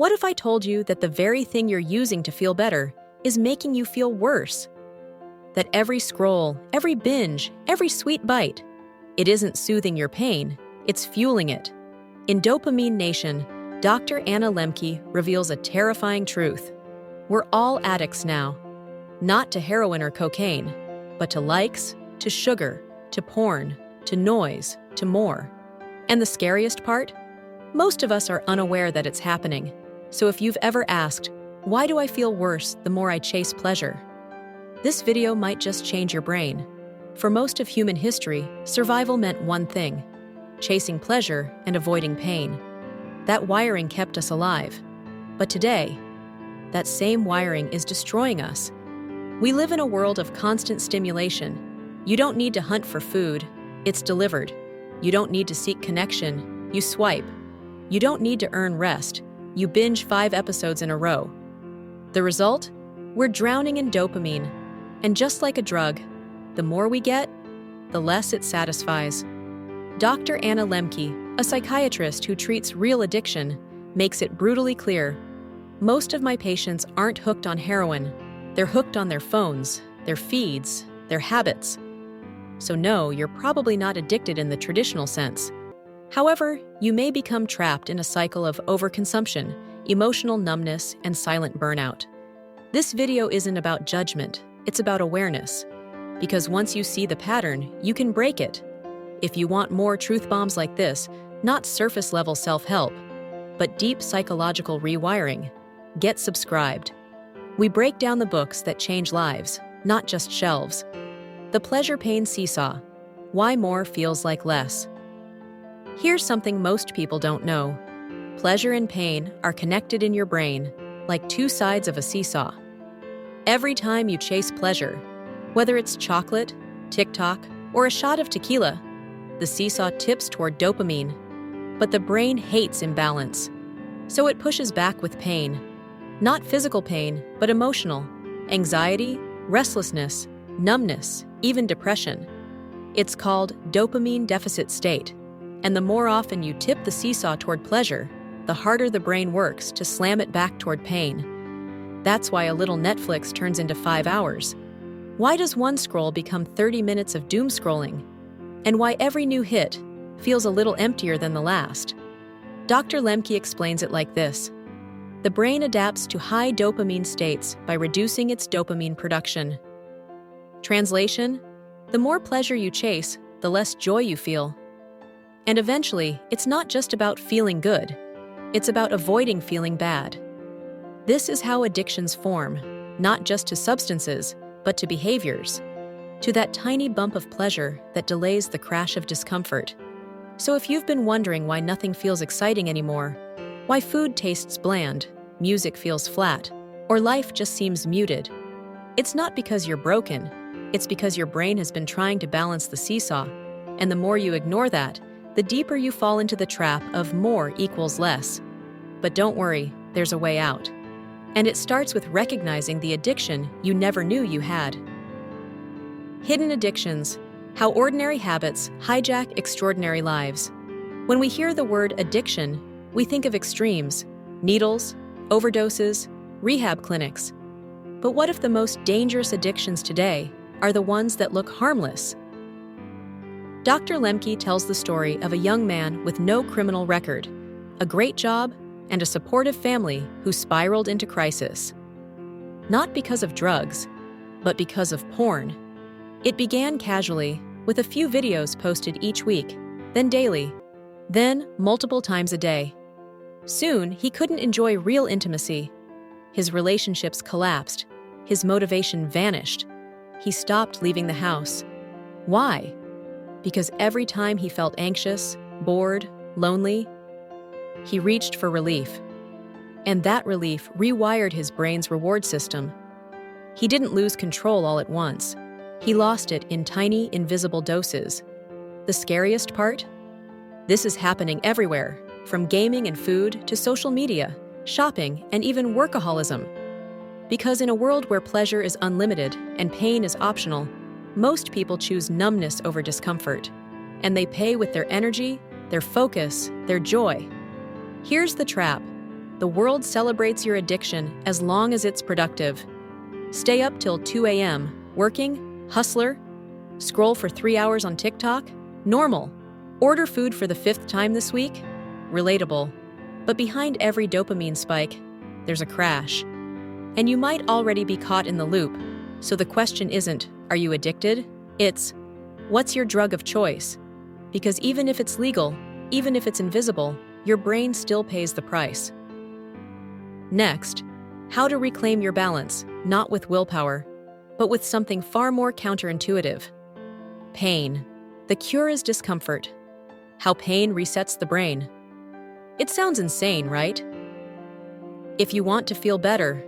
What if I told you that the very thing you're using to feel better is making you feel worse? That every scroll, every binge, every sweet bite, it isn't soothing your pain, it's fueling it. In Dopamine Nation, Dr. Anna Lembke reveals a terrifying truth. We're all addicts now. Not to heroin or cocaine, but to likes, to sugar, to porn, to noise, to more. And the scariest part? Most of us are unaware that it's happening. So if you've ever asked, why do I feel worse the more I chase pleasure? This video might just change your brain. For most of human history, survival meant one thing: chasing pleasure and avoiding pain. That wiring kept us alive. But today, that same wiring is destroying us. We live in a world of constant stimulation. You don't need to hunt for food, it's delivered. You don't need to seek connection, you swipe. You don't need to earn rest, you binge 5 episodes in a row. The result? We're drowning in dopamine. And just like a drug, the more we get, the less it satisfies. Dr. Anna Lembke, a psychiatrist who treats real addiction, makes it brutally clear. Most of my patients aren't hooked on heroin. They're hooked on their phones, their feeds, their habits. So no, you're probably not addicted in the traditional sense. However, you may become trapped in a cycle of overconsumption, emotional numbness, and silent burnout. This video isn't about judgment, it's about awareness. Because once you see the pattern, you can break it. If you want more truth bombs like this, not surface-level self-help, but deep psychological rewiring, get subscribed. We break down the books that change lives, not just shelves. The Pleasure-Pain Seesaw: Why More Feels Like Less. Here's something most people don't know. Pleasure and pain are connected in your brain, like two sides of a seesaw. Every time you chase pleasure, whether it's chocolate, TikTok, or a shot of tequila, the seesaw tips toward dopamine. But the brain hates imbalance, so it pushes back with pain. Not physical pain, but emotional. Anxiety, restlessness, numbness, even depression. It's called dopamine deficit state. And the more often you tip the seesaw toward pleasure, the harder the brain works to slam it back toward pain. That's why a little Netflix turns into 5 hours. Why does one scroll become 30 minutes of doom scrolling? And why every new hit feels a little emptier than the last? Dr. Lembke explains it like this. The brain adapts to high dopamine states by reducing its dopamine production. Translation: the more pleasure you chase, the less joy you feel. And eventually, it's not just about feeling good. It's about avoiding feeling bad. This is how addictions form, not just to substances, but to behaviors. To that tiny bump of pleasure that delays the crash of discomfort. So if you've been wondering why nothing feels exciting anymore, why food tastes bland, music feels flat, or life just seems muted, it's not because you're broken, it's because your brain has been trying to balance the seesaw, and the more you ignore that, the deeper you fall into the trap of more equals less. But don't worry, there's a way out. And it starts with recognizing the addiction you never knew you had. Hidden addictions: how ordinary habits hijack extraordinary lives. When we hear the word addiction, we think of extremes: needles, overdoses, rehab clinics. But what if the most dangerous addictions today are the ones that look harmless? Dr. Lembke tells the story of a young man with no criminal record, a great job, and a supportive family who spiraled into crisis. Not because of drugs, but because of porn. It began casually, with a few videos posted each week, then daily, then multiple times a day. Soon, he couldn't enjoy real intimacy. His relationships collapsed. His motivation vanished. He stopped leaving the house. Why? Because every time he felt anxious, bored, lonely, he reached for relief. And that relief rewired his brain's reward system. He didn't lose control all at once. He lost it in tiny, invisible doses. The scariest part? This is happening everywhere, from gaming and food to social media, shopping, and even workaholism. Because in a world where pleasure is unlimited and pain is optional, most people choose numbness over discomfort. And they pay with their energy, their focus, their joy. Here's the trap. The world celebrates your addiction as long as it's productive. Stay up till 2 a.m., working, hustler, scroll for 3 hours on TikTok, normal. Order food for the 5th time this week, relatable. But behind every dopamine spike, there's a crash. And you might already be caught in the loop. So the question isn't, are you addicted? It's, what's your drug of choice? Because even if it's legal, even if it's invisible, your brain still pays the price. Next, how to reclaim your balance, not with willpower, but with something far more counterintuitive. Pain. The cure is discomfort. How pain resets the brain. It sounds insane, right? If you want to feel better,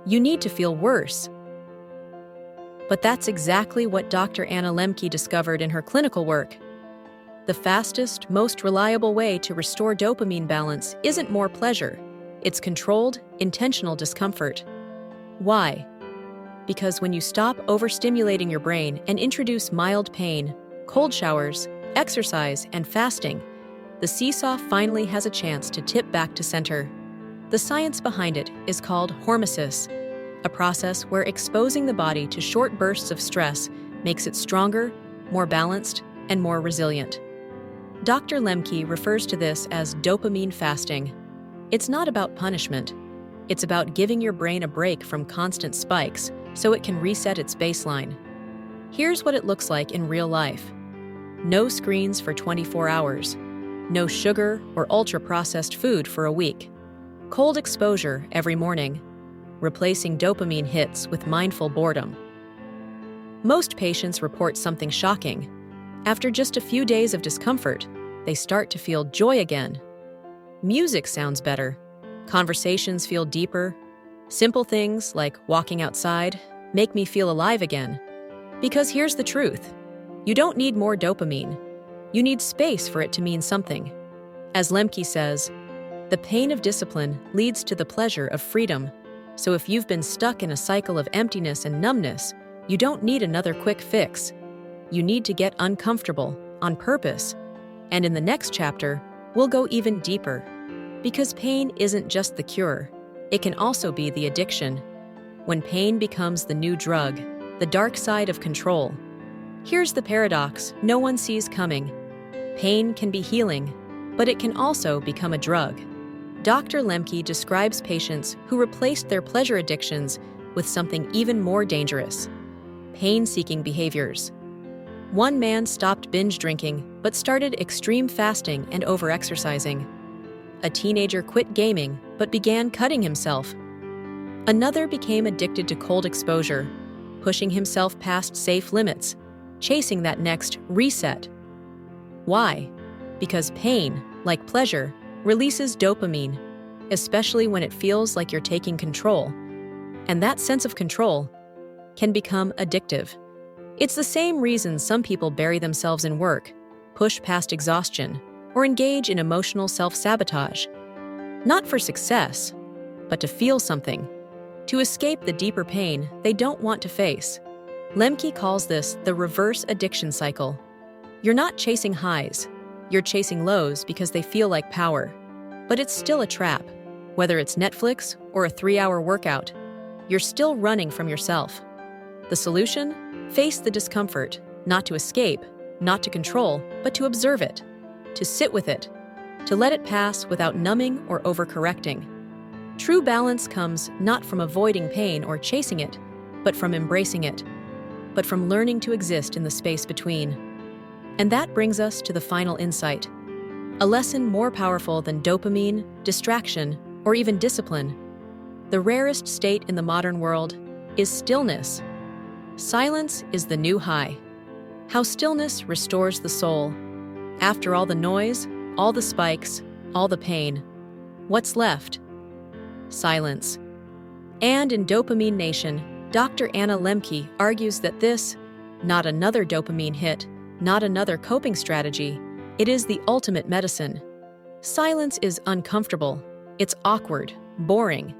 you need to feel worse. But that's exactly what Dr. Anna Lembke discovered in her clinical work. The fastest, most reliable way to restore dopamine balance isn't more pleasure. It's controlled, intentional discomfort. Why? Because when you stop overstimulating your brain and introduce mild pain, cold showers, exercise, and fasting, the seesaw finally has a chance to tip back to center. The science behind it is called hormesis, a process where exposing the body to short bursts of stress makes it stronger, more balanced, and more resilient. Dr. Lembke refers to this as dopamine fasting. It's not about punishment. It's about giving your brain a break from constant spikes so it can reset its baseline. Here's what it looks like in real life. No screens for 24 hours. No sugar or ultra-processed food for a week. Cold exposure every morning, replacing dopamine hits with mindful boredom. Most patients report something shocking. After just a few days of discomfort, they start to feel joy again. Music sounds better. Conversations feel deeper. Simple things like walking outside make me feel alive again. Because here's the truth. You don't need more dopamine. You need space for it to mean something. As Lembke says, the pain of discipline leads to the pleasure of freedom. So if you've been stuck in a cycle of emptiness and numbness, you don't need another quick fix. You need to get uncomfortable on purpose. And in the next chapter, we'll go even deeper. Because pain isn't just the cure. It can also be the addiction. When pain becomes the new drug, the dark side of control. Here's the paradox no one sees coming. Pain can be healing, but it can also become a drug. Dr. Lembke describes patients who replaced their pleasure addictions with something even more dangerous: pain-seeking behaviors. One man stopped binge drinking but started extreme fasting and overexercising. A teenager quit gaming but began cutting himself. Another became addicted to cold exposure, pushing himself past safe limits, chasing that next reset. Why? Because pain, like pleasure, releases dopamine, especially when it feels like you're taking control. And that sense of control can become addictive. It's the same reason some people bury themselves in work, push past exhaustion, or engage in emotional self-sabotage. Not for success, but to feel something, to escape the deeper pain they don't want to face. Lembke calls this the reverse addiction cycle. You're not chasing highs, you're chasing lows because they feel like power. But it's still a trap. Whether it's Netflix or a 3-hour workout, you're still running from yourself. The solution? Face the discomfort, not to escape, not to control, but to observe it, to sit with it, to let it pass without numbing or overcorrecting. True balance comes not from avoiding pain or chasing it, but from embracing it, but from learning to exist in the space between. And that brings us to the final insight. A lesson more powerful than dopamine, distraction, or even discipline. The rarest state in the modern world is stillness. Silence is the new high. How stillness restores the soul. After all the noise, all the spikes, all the pain, what's left? Silence. And in Dopamine Nation, Dr. Anna Lembke argues that this, not another dopamine hit, not another coping strategy, it is the ultimate medicine. Silence is uncomfortable. It's awkward, boring.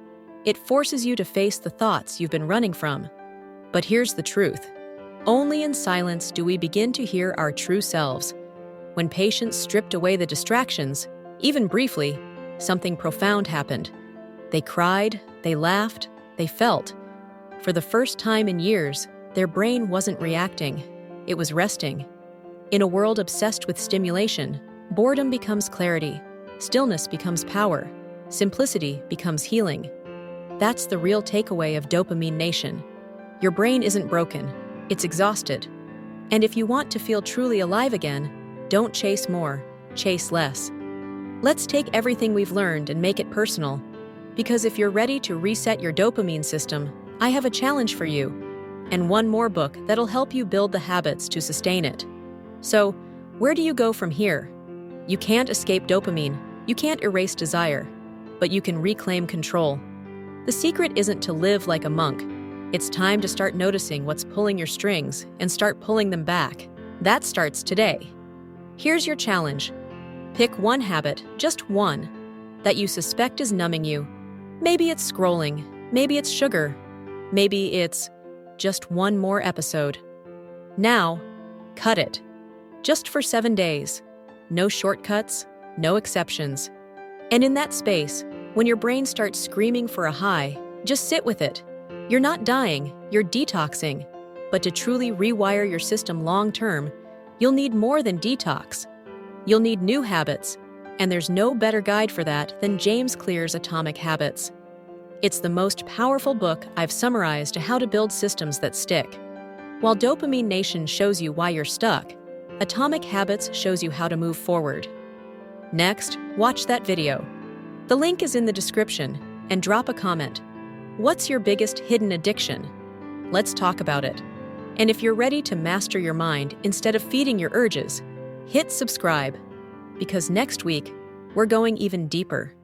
It forces you to face the thoughts you've been running from. But here's the truth. Only in silence do we begin to hear our true selves. When patients stripped away the distractions, even briefly, something profound happened. They cried, they laughed, they felt. For the first time in years, their brain wasn't reacting, it was resting. In a world obsessed with stimulation, boredom becomes clarity, stillness becomes power, simplicity becomes healing. That's the real takeaway of Dopamine Nation. Your brain isn't broken, it's exhausted. And if you want to feel truly alive again, don't chase more, chase less. Let's take everything we've learned and make it personal. Because if you're ready to reset your dopamine system, I have a challenge for you, and one more book that'll help you build the habits to sustain it. So, where do you go from here? You can't escape dopamine, you can't erase desire, but you can reclaim control. The secret isn't to live like a monk. It's time to start noticing what's pulling your strings and start pulling them back. That starts today. Here's your challenge. Pick one habit, just one, that you suspect is numbing you. Maybe it's scrolling, maybe it's sugar, maybe it's just one more episode. Now, cut it. Just for 7 days. No shortcuts, no exceptions. And in that space, when your brain starts screaming for a high, just sit with it. You're not dying, you're detoxing. But to truly rewire your system long-term, you'll need more than detox. You'll need new habits, and there's no better guide for that than James Clear's Atomic Habits. It's the most powerful book I've summarized to how to build systems that stick. While Dopamine Nation shows you why you're stuck, Atomic Habits shows you how to move forward. Next, watch that video. The link is in the description, and drop a comment. What's your biggest hidden addiction? Let's talk about it. And if you're ready to master your mind instead of feeding your urges, hit subscribe. Because next week, we're going even deeper.